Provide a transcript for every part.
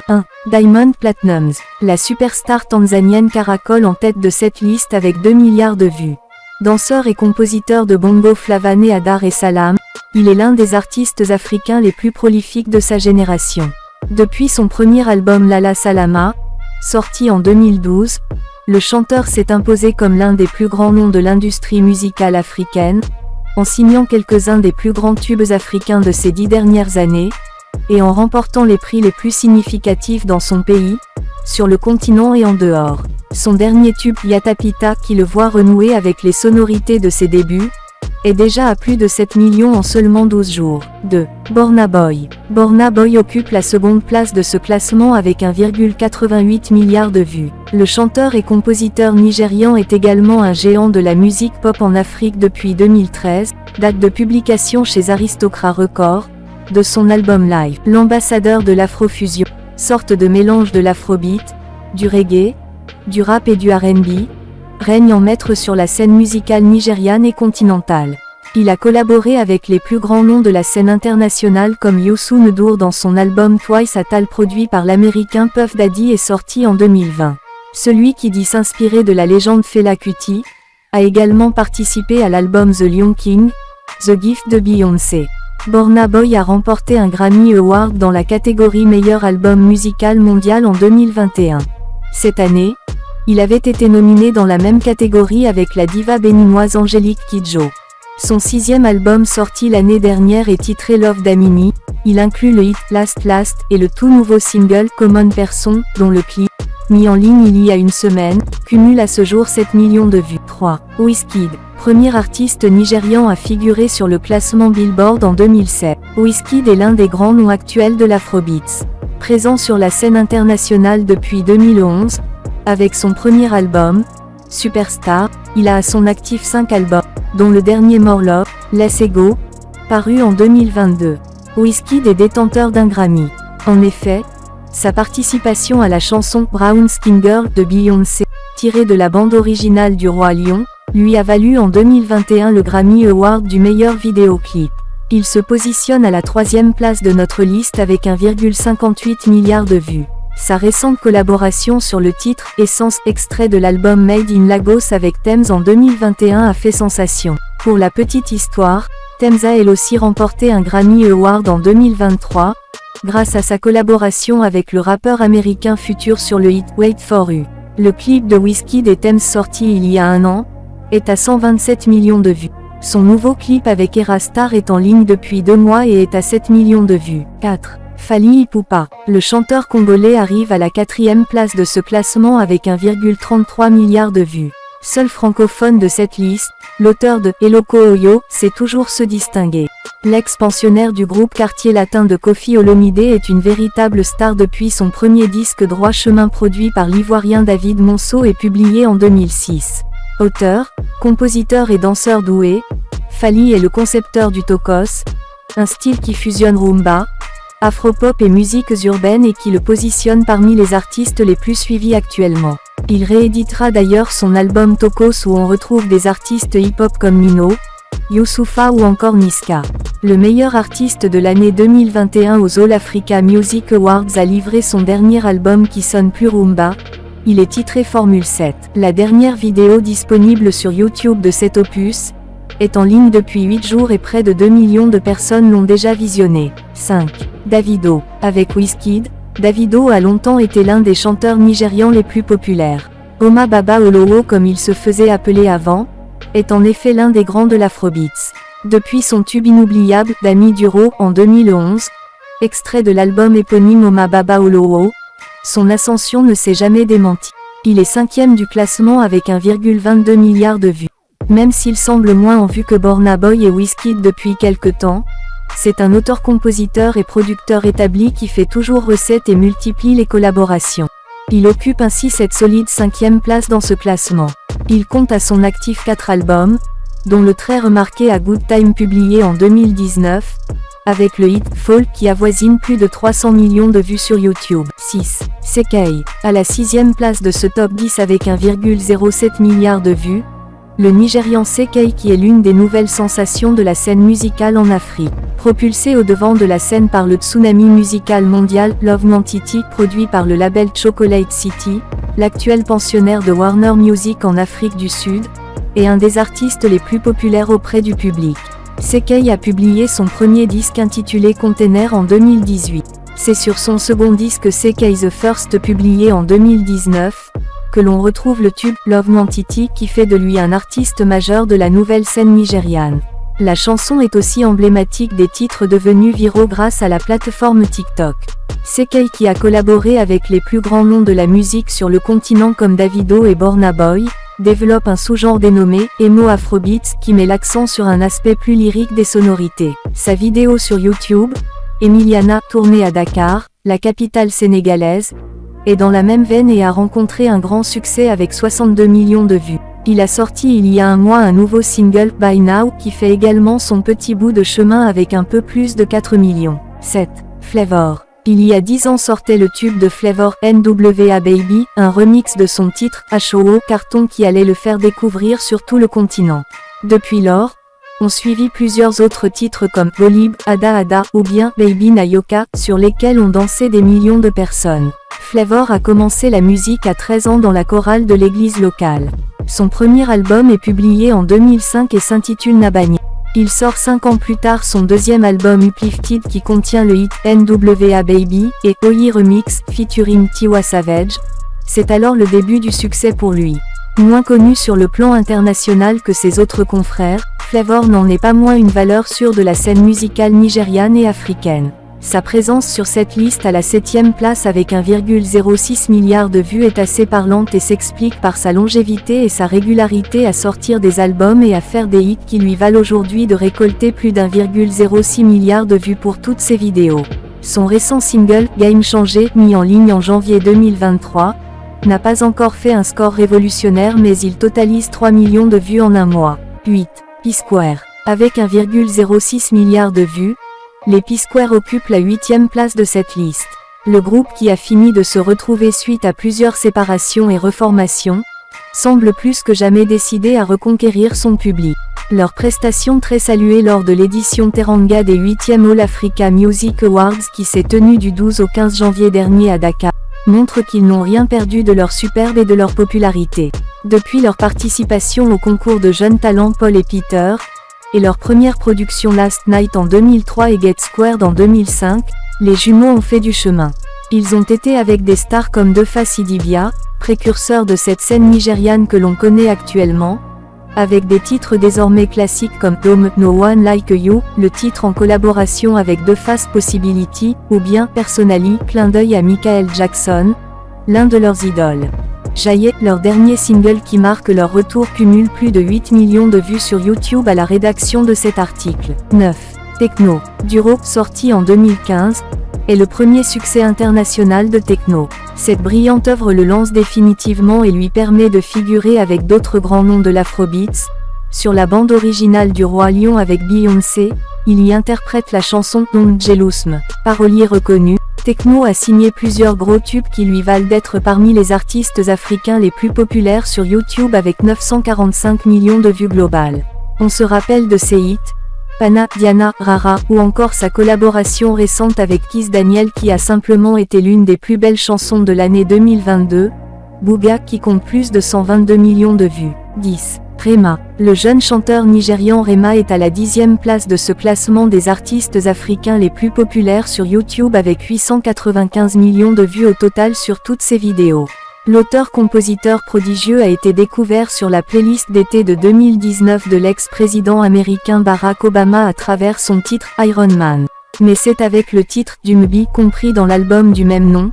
1. Diamond Platnumz. La superstar tanzanienne caracole en tête de cette liste avec 2 milliards de vues. Danseur et compositeur de bongo flava né à Dar es Salaam, il est l'un des artistes africains les plus prolifiques de sa génération. Depuis son premier album Lala Salama, sorti en 2012, le chanteur s'est imposé comme l'un des plus grands noms de l'industrie musicale africaine, en signant quelques-uns des plus grands tubes africains de ces 10 dernières années, et en remportant les prix les plus significatifs dans son pays, sur le continent et en dehors. Son dernier tube Yatapita, qui le voit renouer avec les sonorités de ses débuts, est déjà à plus de 7 millions en seulement 12 jours. 2. Burna Boy. Burna Boy occupe la seconde place de ce classement avec 1,88 milliard de vues. Le chanteur et compositeur nigérian est également un géant de la musique pop en Afrique depuis 2013, date de publication chez Aristocrat Records, de son album live. L'ambassadeur de l'afrofusion, sorte de mélange de l'afrobeat, du reggae, du rap et du R&B, règne en maître sur la scène musicale nigériane et continentale. Il a collaboré avec les plus grands noms de la scène internationale comme Youssou N'Dour dans son album Twice Atal produit par l'américain Puff Daddy et sorti en 2020. Celui qui dit s'inspirer de la légende Fela Kuti, a également participé à l'album The Lion King, The Gift de Beyoncé. Burna Boy a remporté un Grammy Award dans la catégorie meilleur album musical mondial en 2021. Cette année, il avait été nominé dans la même catégorie avec la diva béninoise Angélique Kidjo. Son 6e album sorti l'année dernière est titré Love Damini, il inclut le hit Last Last et le tout nouveau single Common Person, dont le clip, mis en ligne il y a une semaine, cumule à ce jour 7 millions de vues. 3. Wizkid. Premier artiste nigérian à figurer sur le classement Billboard en 2007. Wizkid est l'un des grands noms actuels de l'Afrobeats. Présent sur la scène internationale depuis 2011, avec son premier album, Superstar, il a à son actif 5 albums, dont le dernier More Love, Let's Go, paru en 2022. Wizkid est détenteur d'un Grammy. En effet, sa participation à la chanson Brown Skin Girl de Beyoncé, tirée de la bande originale du Roi Lion, lui a valu en 2021 le Grammy Award du meilleur vidéoclip. Il se positionne à la 3e place de notre liste avec 1,58 milliard de vues. Sa récente collaboration sur le titre « Essence » extrait de l'album Made in Lagos avec Tems en 2021 a fait sensation. Pour la petite histoire, Tems a elle aussi remporté un Grammy Award en 2023, grâce à sa collaboration avec le rappeur américain Future sur le hit « Wait for You ». Le clip de Wizkid et Tems sorti il y a un an, est à 127 millions de vues. Son nouveau clip avec Erastar est en ligne depuis 2 mois et est à 7 millions de vues. 4. Fally Ipupa. Le chanteur congolais arrive à la 4e place de ce classement avec 1,33 milliard de vues. Seul francophone de cette liste, l'auteur de Eloko Oyo sait toujours se distinguer. L'ex-pensionnaire du groupe Quartier Latin de Koffi Olomide est une véritable star depuis son premier disque Droit Chemin produit par l'Ivoirien David Monceau et publié en 2006. Auteur, compositeur et danseur doué, Fally est le concepteur du Tokos, un style qui fusionne rumba, afropop et musiques urbaines et qui le positionne parmi les artistes les plus suivis actuellement. Il rééditera d'ailleurs son album Tokos où on retrouve des artistes hip-hop comme Nino, Youssoupha ou encore Niska. Le meilleur artiste de l'année 2021 aux All Africa Music Awards a livré son dernier album qui sonne plus rumba. Il est titré Formule 7. La dernière vidéo disponible sur YouTube de cet opus est en ligne depuis 8 jours et près de 2 millions de personnes l'ont déjà visionné. 5. Davido. Avec Wizkid, Davido a longtemps été l'un des chanteurs nigérians les plus populaires. Oma Baba Olowo comme il se faisait appeler avant, est en effet l'un des grands de l'Afrobeats. Depuis son tube inoubliable Dami Duro en 2011, extrait de l'album éponyme Oma Baba Olowo, son ascension ne s'est jamais démentie. Il est 5e du classement avec 1,22 milliard de vues. Même s'il semble moins en vue que Burna Boy et Wizkid depuis quelque temps, c'est un auteur-compositeur et producteur établi qui fait toujours recette et multiplie les collaborations. Il occupe ainsi cette solide 5e place dans ce classement. Il compte à son actif 4 albums, dont le très remarqué A Good Time publié en 2019, avec le hit Fall qui avoisine plus de 300 millions de vues sur YouTube. 6. Sekei. À la 6e place de ce top 10 avec 1,07 milliard de vues, Le Nigérian Sekai qui est l'une des nouvelles sensations de la scène musicale en Afrique. Propulsé au devant de la scène par le tsunami musical mondial Love Nantiti produit par le label Chocolate City, l'actuel pensionnaire de Warner Music en Afrique du Sud, est un des artistes les plus populaires auprès du public. Sekai a publié son premier disque intitulé Container en 2018. C'est sur son second disque Sekai The First publié en 2019, que l'on retrouve le tube Love Nantiti qui fait de lui un artiste majeur de la nouvelle scène nigériane. La chanson est aussi emblématique des titres devenus viraux grâce à la plateforme TikTok. Sekai qui a collaboré avec les plus grands noms de la musique sur le continent comme Davido et Burna Boy, développe un sous-genre dénommé Emo Afrobeats qui met l'accent sur un aspect plus lyrique des sonorités. Sa vidéo sur YouTube, Emiliana, tournée à Dakar, la capitale sénégalaise, est dans la même veine et a rencontré un grand succès avec 62 millions de vues. Il a sorti il y a un mois un nouveau single, By Now, qui fait également son petit bout de chemin avec un peu plus de 4 millions. 7. Flavor. Il y a 10 ans sortait le tube de Flavor, NWA Baby, un remix de son titre, HOO, carton qui allait le faire découvrir sur tout le continent. Depuis lors, ont suivi plusieurs autres titres comme Bolib, Ada Ada ou bien Baby Nayoka, sur lesquels ont dansé des millions de personnes. Flavor a commencé la musique à 13 ans dans la chorale de l'église locale. Son premier album est publié en 2005 et s'intitule Nabanya. Il sort 5 ans plus tard son deuxième album Uplifted qui contient le hit NWA Baby et Oyi Remix featuring Tiwa Savage. C'est alors le début du succès pour lui. Moins connu sur le plan international que ses autres confrères, Flavor n'en est pas moins une valeur sûre de la scène musicale nigériane et africaine. Sa présence sur cette liste à la 7e place avec 1,06 milliard de vues est assez parlante et s'explique par sa longévité et sa régularité à sortir des albums et à faire des hits qui lui valent aujourd'hui de récolter plus d'1,06 milliard de vues pour toutes ses vidéos. Son récent single, Game Changer, mis en ligne en janvier 2023, n'a pas encore fait un score révolutionnaire mais il totalise 3 millions de vues en un mois. 8. P-Square. Avec 1,06 milliard de vues, les P-Square occupent la 8e place de cette liste. Le groupe qui a fini de se retrouver suite à plusieurs séparations et reformations, semble plus que jamais décidé à reconquérir son public. Leur prestation très saluée lors de l'édition Teranga des 8e All Africa Music Awards qui s'est tenue du 12 au 15 janvier dernier à Dakar, montre qu'ils n'ont rien perdu de leur superbe et de leur popularité. Depuis leur participation au concours de jeunes talents Paul et Peter, et leur première production Last Night en 2003 et Get Squared en 2005, les jumeaux ont fait du chemin. Ils ont été avec des stars comme Defa Sidibia, précurseur de cette scène nigériane que l'on connaît actuellement, avec des titres désormais classiques comme Dome, No One Like You, le titre en collaboration avec Defa's Possibility, ou bien Personally, clin d'œil à Michael Jackson, l'un de leurs idoles. Jaillet, leur dernier single qui marque leur retour cumule plus de 8 millions de vues sur YouTube à la rédaction de cet article. 9. Techno. Duro, sorti en 2015, est le premier succès international de techno. Cette brillante œuvre le lance définitivement et lui permet de figurer avec d'autres grands noms de l'Afrobeats. Sur la bande originale du Roi Lion avec Beyoncé, il y interprète la chanson Don't Jealousme. Parolier reconnu, Techno a signé plusieurs gros tubes qui lui valent d'être parmi les artistes africains les plus populaires sur YouTube avec 945 millions de vues globales. On se rappelle de ses hits, Pana, Diana, Rara, ou encore sa collaboration récente avec Kiss Daniel qui a simplement été l'une des plus belles chansons de l'année 2022, Booga qui compte plus de 122 millions de vues. 10. Rema. Le jeune chanteur nigérian Rema est à la 10e place de ce classement des artistes africains les plus populaires sur YouTube avec 895 millions de vues au total sur toutes ses vidéos. L'auteur-compositeur prodigieux a été découvert sur la playlist d'été de 2019 de l'ex-président américain Barack Obama à travers son titre Iron Man. Mais c'est avec le titre Dumbi compris dans l'album du même nom,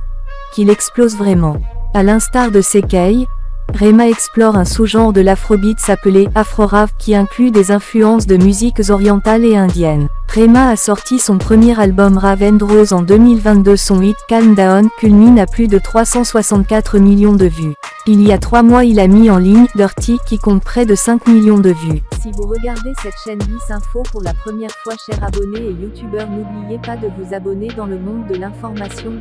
qu'il explose vraiment. À l'instar de Sekai, Rema explore un sous-genre de l'afrobeats appelé Afro-Rave qui inclut des influences de musiques orientales et indiennes. Rema a sorti son premier album Rave and Rose en 2022. Son hit Calm Down culmine à plus de 364 millions de vues. Il y a 3 mois il a mis en ligne Dirty qui compte près de 5 millions de vues. Si vous regardez cette chaîne Bis Info pour la première fois, chers abonnés et youtubeurs, n'oubliez pas de vous abonner dans le monde de l'information.